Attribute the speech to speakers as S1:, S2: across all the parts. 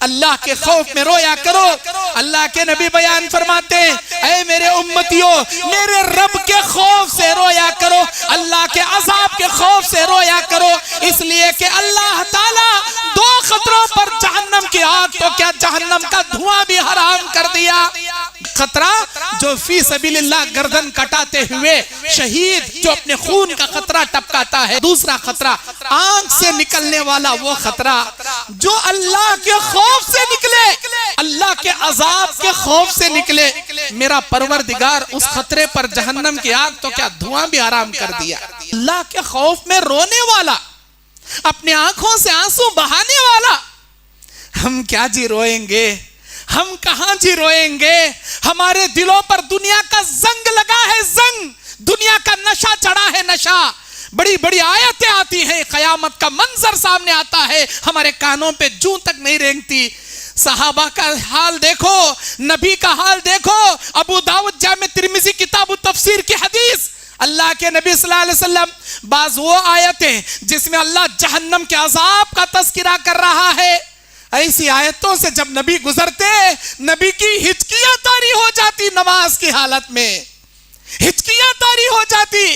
S1: اللہ کے خوف میں رویا کرو۔ اللہ کے نبی بیان فرماتے ہیں اے میرے امتیوں، میرے رب کے خوف سے رویا کرو، اللہ کے عذاب کے خوف سے رویا کرو، اس لیے کہ اللہ تعالیٰ دو خطروں پر جہنم کی آگ تو کیا جہنم کا دھواں بھی حرام کر دیا۔ خطرہ جو فی سبیل اللہ گردن کٹاتے ہوئے شہید جو اپنے خون کا خطرہ ٹپکاتا ہے۔ دوسرا خطرہ آنکھ سے نکلنے والا وہ خطرہ جو اللہ کے خوف سے نکلے، اللہ کے عذاب کے خوف سے نکلے۔ میرا پروردگار اس خطرے پر جہنم کی آگ تو کیا دھواں بھی حرام کر دیا۔ اللہ کے خوف میں رونے والا، اپنے آنکھوں سے آنسو بہانے والا، ہم کیا جی روئیں گے، ہم کہاں جی روئیں گے۔ ہمارے دلوں پر دنیا کا زنگ لگا ہے، زنگ، دنیا کا نشہ چڑھا ہے، نشہ۔ بڑی بڑی آیتیں آتی ہیں، قیامت کا منظر سامنے آتا ہے، ہمارے کانوں پہ جوں تک نہیں رینگتی۔ صحابہ کا حال دیکھو، نبی کا حال دیکھو۔ ابو داؤد جامع ترمذی کتاب التفسیر کی حدیث، اللہ کے نبی صلی اللہ علیہ وسلم بعض وہ آیتیں جس میں اللہ جہنم کے عذاب کا تذکرہ کر رہا ہے، ایسی آیتوں سے جب نبی گزرتے نبی کی ہچکیاں طاری ہو جاتی، نماز کی حالت میں ہچکیاں طاری ہو جاتی۔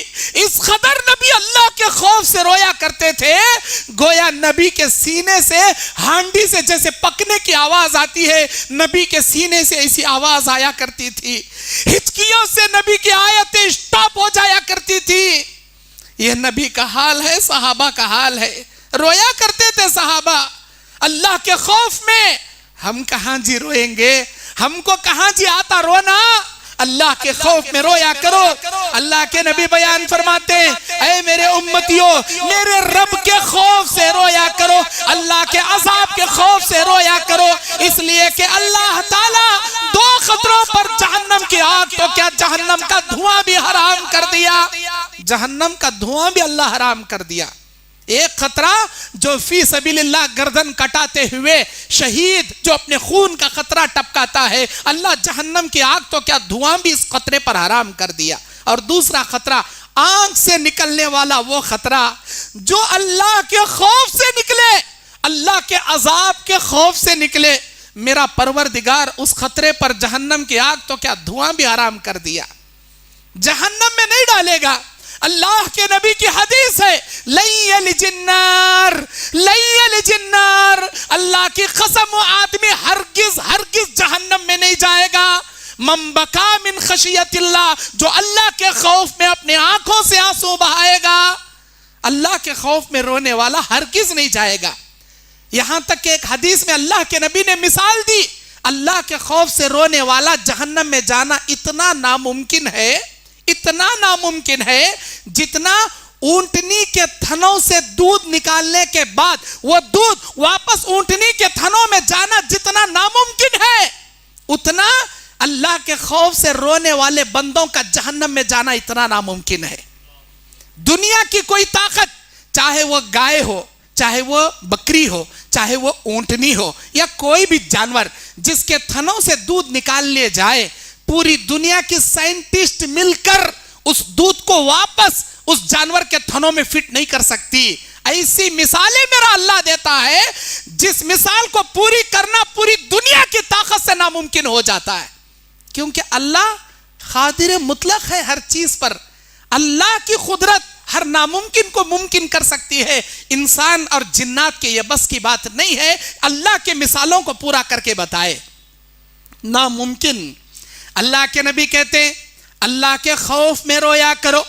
S1: اس قدر نبی اللہ کے خوف سے رویا کرتے تھے، گویا نبی کے سینے سے ہانڈی سے جیسے پکنے کی آواز آتی ہے، نبی کے سینے سے ایسی آواز آیا کرتی تھی، ہچکیوں سے نبی کی آیتیں سٹاپ ہو جایا کرتی تھی۔ یہ نبی کا حال ہے، صحابہ کا حال ہے، رویا کرتے تھے صحابہ اللہ کے خوف میں۔ ہم کہاں جی روئیں گے، ہم کو کہاں جی آتا رونا۔ اللہ کے خوف میں رویا کرو۔ اللہ کے نبی بیان فرماتے ہیں اے میرے امتیوں، میرے رب کے خوف سے رویا کرو، اللہ کے عذاب کے خوف سے رویا کرو، اس لیے کہ اللہ تعالیٰ دو خطروں پر جہنم کی آگ تو کیا جہنم کا دھواں بھی حرام کر دیا۔ جہنم کا دھواں بھی اللہ حرام کر دیا۔ ایک خطرہ جو فی سبیل اللہ گردن کٹاتے ہوئے شہید جو اپنے خون کا خطرہ ٹپکاتا ہے، اللہ جہنم کی آگ تو کیا دھواں بھی اس خطرے پر حرام کر دیا۔ اور دوسرا خطرہ آنکھ سے نکلنے والا وہ خطرہ جو اللہ کے خوف سے نکلے، اللہ کے عذاب کے خوف سے نکلے۔ میرا پروردگار اس خطرے پر جہنم کی آگ تو کیا دھواں بھی حرام کر دیا، جہنم میں نہیں ڈالے گا۔ اللہ کے نبی کی حدیث ہے لن یلج النار، لن یلج النار، اللہ کی قسم و آدمی ہرگز ہرگز جہنم میں نہیں جائے گا۔ من بکا من خشیت اللہ، جو اللہ کے خوف میں اپنے آنکھوں سے آنسو بہائے گا، اللہ کے خوف میں رونے والا ہرگز نہیں جائے گا۔ یہاں تک کہ ایک حدیث میں اللہ کے نبی نے مثال دی، اللہ کے خوف سے رونے والا جہنم میں جانا اتنا ناممکن ہے، اتنا ناممکن ہے جتنا اونٹنی کے تھنوں سے دودھ نکالنے کے بعد وہ دودھ واپس اونٹنی کے تھنوں میں جانا جتنا ناممکن ہے، اتنا اللہ کے خوف سے رونے والے بندوں کا جہنم میں جانا اتنا ناممکن ہے۔ دنیا کی کوئی طاقت، چاہے وہ گائے ہو، چاہے وہ بکری ہو، چاہے وہ اونٹنی ہو یا کوئی بھی جانور جس کے تھنوں سے دودھ نکال لیے جائے، پوری دنیا کی سائنٹسٹ مل کر اس دودھ کو واپس اس جانور کے تھنوں میں فٹ نہیں کر سکتی۔ ایسی مثالیں میرا اللہ دیتا ہے جس مثال کو پوری کرنا پوری دنیا کی طاقت سے ناممکن ہو جاتا ہے، کیونکہ اللہ قادر مطلق ہے ہر چیز پر۔ اللہ کی قدرت ہر ناممکن کو ممکن کر سکتی ہے۔ انسان اور جنات کے یہ بس کی بات نہیں ہے اللہ کے مثالوں کو پورا کر کے بتائے، ناممکن۔ اللہ کے نبی کہتے ہیں اللہ کے خوف میں رویا کرو،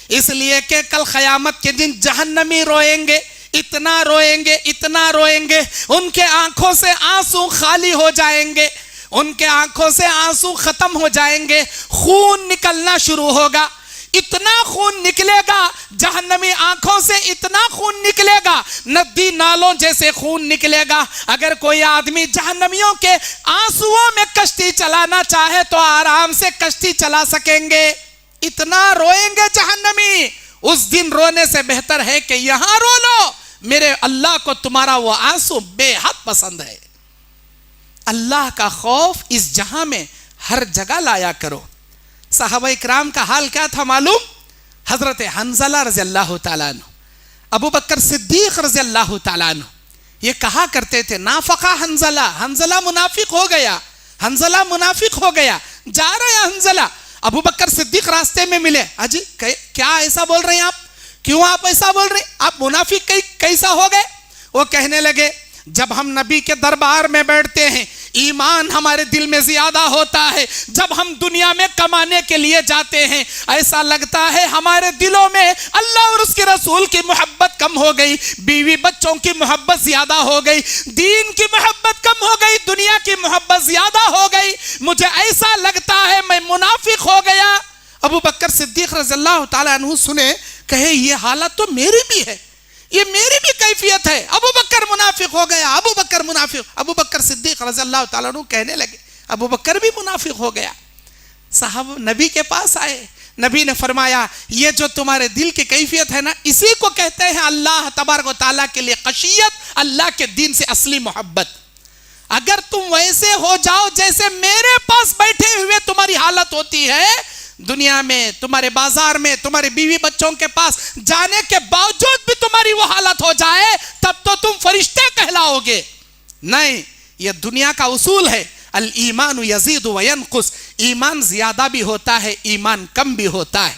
S1: اس لیے کہ کل قیامت کے دن جہنمی روئیں گے، اتنا روئیں گے، اتنا روئیں گے، ان کے آنکھوں سے آنسو خالی ہو جائیں گے، ان کے آنکھوں سے آنسو ختم ہو جائیں گے، خون نکلنا شروع ہوگا، اتنا خون نکلے گا جہنمی آنکھوں سے، اتنا خون نکلے گا ندی نالوں جیسے خون نکلے گا۔ اگر کوئی آدمی جہنمیوں کے آنسوؤں میں کشتی چلانا چاہے تو آرام سے کشتی چلا سکیں گے، اتنا روئیں گے جہنمی۔ اس دن رونے سے بہتر ہے کہ یہاں رو لو، میرے اللہ کو تمہارا وہ آنسو بے حد پسند ہے۔ اللہ کا خوف اس جہاں میں ہر جگہ لایا کرو۔ صحابہ اکرام کا حال کیا تھا معلوم؟ حضرت حنظلہ رضی اللہ تعالیٰ عنہ، ابو بکر صدیق رضی اللہ تعالیٰ عنہ، یہ کہا کرتے تھے نافقہ حنزلہ، حنزلہ منافق ہو گیا، حنزلہ منافق ہو گیا، جا رہا ہے حنزلہ۔ ابو بکر صدیق راستے میں ملے، اجی کیا ایسا بول رہے ہیں آپ؟ کیوں آپ ایسا بول رہے ہیں؟ آپ منافق کیسا ہو گئے؟ وہ کہنے لگے جب ہم نبی کے دربار میں بیٹھتے ہیں ایمان ہمارے دل میں زیادہ ہوتا ہے، جب ہم دنیا میں کمانے کے لیے جاتے ہیں ایسا لگتا ہے ہمارے دلوں میں اللہ اور اس کے رسول کی محبت کم ہو گئی، بیوی بچوں کی محبت زیادہ ہو گئی، دین کی محبت کم ہو گئی، دنیا کی محبت زیادہ ہو گئی، مجھے ایسا لگتا ہے میں منافق ہو گیا۔ ابو بکر صدیق رضی اللہ تعالیٰ عنہ سنے، کہے یہ حالت تو میری بھی ہے، یہ میری بھی کیفیت ہے، ابو بکر منافق ہو گیا، ابو بکر منافق۔ ابو بکر صدیق رضی اللہ تعالیٰ عنہ کہنے لگے ابو بکر بھی منافق ہو گیا۔ صاحب نبی کے پاس آئے، نبی نے فرمایا یہ جو تمہارے دل کی کیفیت ہے نا، اسی کو کہتے ہیں اللہ تبارک و تعالیٰ کے لیے خشیت، اللہ کے دین سے اصلی محبت۔ اگر تم ویسے ہو جاؤ جیسے میرے پاس بیٹھے ہوئے تمہاری حالت ہوتی ہے، دنیا میں تمہارے بازار میں تمہارے بیوی بچوں کے پاس جانے کے باوجود بھی تمہاری وہ حالت ہو جائے، تب تو تم فرشتے کہلاؤ گے۔ نہیں، یہ دنیا کا اصول ہے، الایمان یزید و ینقص، ایمان زیادہ بھی ہوتا ہے، ایمان کم بھی ہوتا ہے۔